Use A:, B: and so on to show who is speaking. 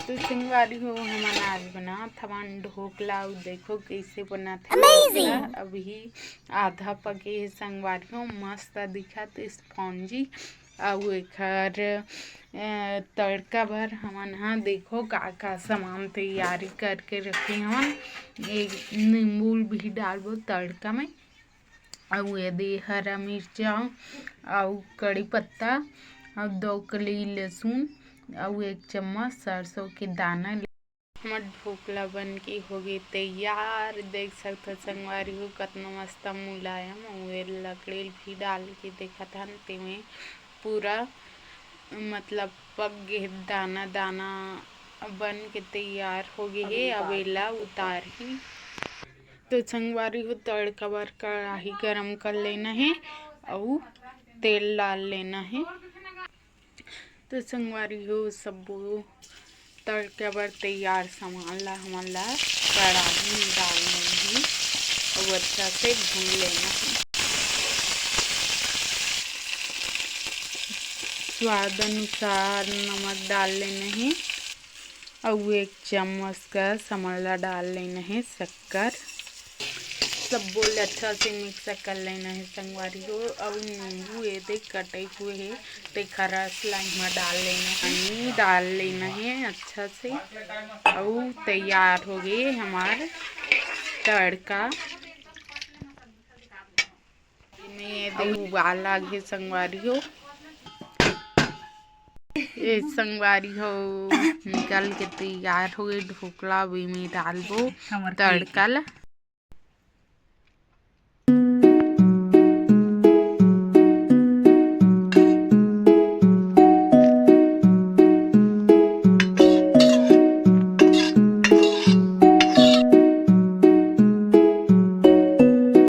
A: तो संगवारी हो हमन आज बनात हवन ढोकला। अउ देखो कइसे बनात हे ढोकला। अभी आधा पके हे संगवारी हो, मस्त दिखत स्पॉन्जी। अउ एखर तड़का बर हमन हा देखो का सामान तैयारी करके रखे हवन। एक नींबू भी डालबो तड़का में। अउ एदे हरा मिर्चा अउ कड़ी पत्ता अउ 2 कली लहसुन अउ 1 चम्मच सरसों के दाना। हमर ढोकला बन के होगे तैयार। देख सकते संगवारी हो कतना मस्त मुलायम। अउ लकड़ी भी डाल के देखत हन तेमे पूरा मतलब पक गे दाना दाना बन के तैयार होगे हे। अब एला उतारही तो संगवारी हो तड़का बर कढ़ाई गरम कर लेना है अउ तेल डाल लेना है। तो संगवारी हो सबो तड़का बर तैयार सामान ला हमन ला कढ़ाई में डालना है और अच्छा से भून लेना है। स्वाद अनुसार नमक डाल लेना है और 1 चम्मच का समला डाल लेना है शक्कर। सब बोल अच्छा से मिक्स कर लेना है संगवारी हो। और नींबू ये कटे हुए है तेखर रस लाइन में डाल लेना है, डाल लेना है अच्छा से। और तैयार हो गए हमार तड़का। में उबाल आगे संगवारी हो, ये संगवारी हो निकल के तैयार हो गए ढोकला। अभी में डालबो तड़का ला।